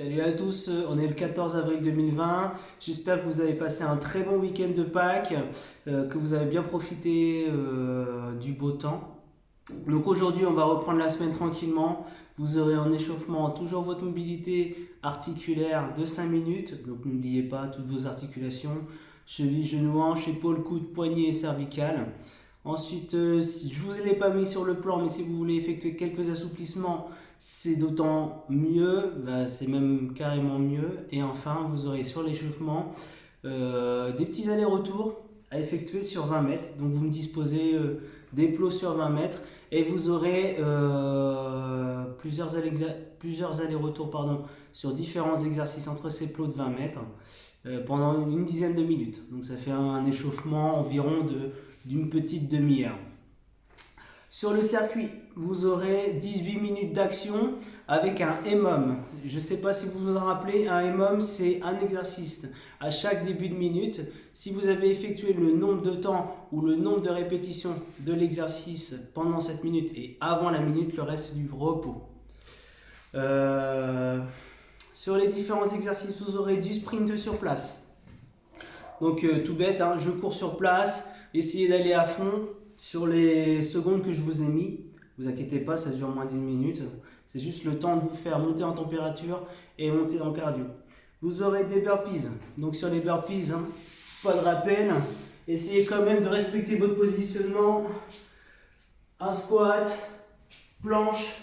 Salut à tous, on est le 14 avril 2020. J'espère que vous avez passé un très bon week-end de Pâques, que vous avez bien profité du beau temps. Donc aujourd'hui, on va reprendre la semaine tranquillement. Vous aurez en échauffement toujours votre mobilité articulaire de 5 minutes. Donc n'oubliez pas toutes vos articulations, cheville, genou, hanche, épaule, coude, poignet et cervical. Ensuite, si je ne vous l'ai pas mis sur le plan, mais si vous voulez effectuer quelques assouplissements, c'est d'autant mieux, c'est même carrément mieux. Et enfin, vous aurez sur l'échauffement des petits allers-retours à effectuer sur 20 mètres. Donc vous me disposez des plots sur 20 mètres et vous aurez plusieurs allers-retours sur différents exercices entre ces plots de 20 mètres pendant une dizaine de minutes. Donc ça fait un échauffement environ d'une petite demi-heure. Sur le circuit, vous aurez 18 minutes d'action avec un EMOM. Je ne sais pas si vous vous en rappelez, un EMOM c'est un exercice à chaque début de minute. Si vous avez effectué le nombre de temps ou le nombre de répétitions de l'exercice pendant cette minute et avant la minute, le reste c'est du repos. Sur les différents exercices, vous aurez du sprint sur place. Donc tout bête, hein, je cours sur place, essayez d'aller à fond sur les secondes que je vous ai mis. Vous inquiétez pas, ça dure moins d'1 minute. C'est juste le temps de vous faire monter en température et monter en cardio. Vous aurez des burpees. Donc sur les burpees, hein, pas de rappel. Essayez quand même de respecter votre positionnement. Un squat, planche,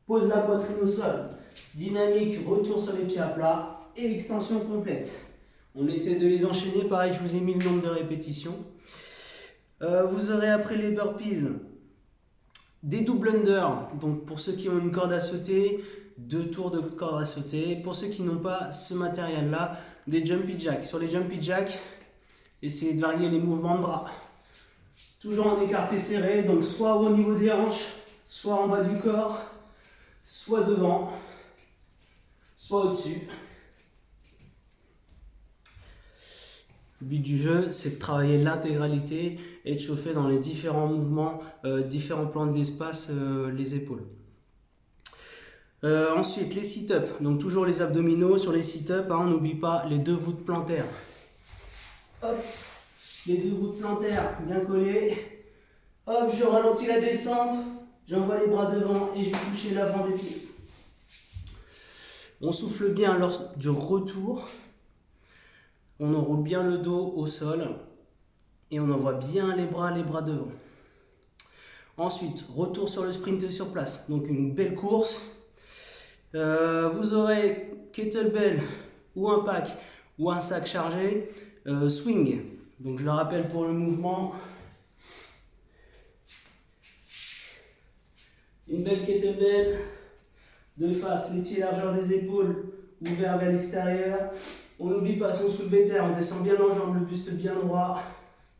pose la poitrine au sol. Dynamique, retour sur les pieds à plat et extension complète. On essaie de les enchaîner. Pareil, je vous ai mis le nombre de répétitions. Vous aurez après les burpees des double under, donc pour ceux qui ont une corde à sauter, 2 tours de corde à sauter. Pour ceux qui n'ont pas ce matériel là, des jumpy jacks. Sur les jumpy jacks, essayez de varier les mouvements de bras, toujours en écarté serré, donc soit au niveau des hanches, soit en bas du corps, soit devant, soit au-dessus. Le but du jeu, c'est de travailler l'intégralité et de chauffer dans les différents mouvements, différents plans de l'espace, les épaules. Ensuite, les sit-ups. Donc toujours les abdominaux. Sur les sit-ups, hein, on n'oublie pas les 2 voûtes plantaires. Hop, les 2 voûtes plantaires bien collées. Hop, je ralentis la descente. J'envoie les bras devant et je vais toucher l'avant des pieds. On souffle bien lors du retour. On enroule bien le dos au sol et on envoie bien les bras devant. Ensuite, retour sur le sprint sur place. Donc une belle course. Vous aurez kettlebell ou un pack ou un sac chargé. Swing. Donc je le rappelle pour le mouvement. Une belle kettlebell. De face, les pieds largeur des épaules ouverts vers l'extérieur. On n'oublie pas son soulevé de terre, on descend bien en jambe, le buste bien droit.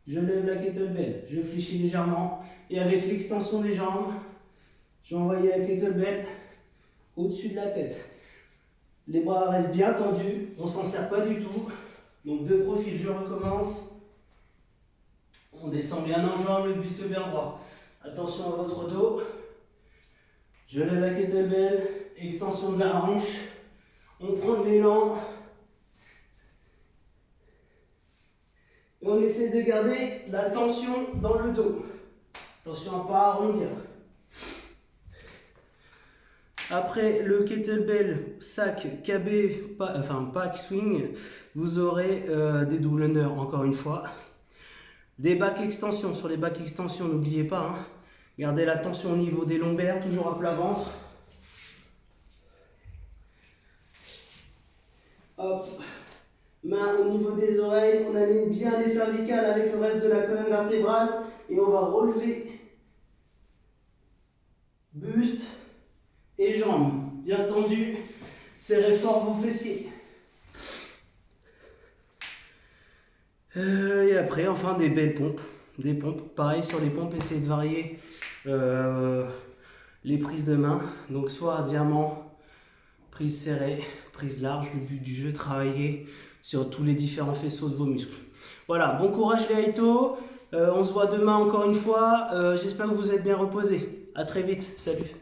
Je lève la kettlebell, je fléchis légèrement. Et avec l'extension des jambes, je vais envoyer la kettlebell au-dessus de la tête. Les bras restent bien tendus, on ne s'en sert pas du tout. Donc de profil, je recommence. On descend bien en jambe, le buste bien droit. Attention à votre dos. Je lève la kettlebell, extension de la hanche. On prend de l'élan. Et on essaie de garder la tension dans le dos. Attention à ne pas arrondir. Après le kettlebell, sac, KB, pack swing, vous aurez des double under encore une fois. Des back extensions. Sur les back extensions, n'oubliez pas, hein, gardez la tension au niveau des lombaires, toujours à plat ventre. Hop. Main au niveau des oreilles, on aligne bien les cervicales avec le reste de la colonne vertébrale et on va relever buste et jambes bien tendues, serrez fort vos fessiers. Et après, enfin, des belles pompes. Des pompes, pareil sur les pompes, essayez de varier les prises de main. Donc soit diamant, prise serrée, prise large. Le but du jeu, travailler sur tous les différents faisceaux de vos muscles. Voilà, bon courage les Aito. On se voit demain encore une fois. J'espère que vous êtes bien reposés. À très vite, salut.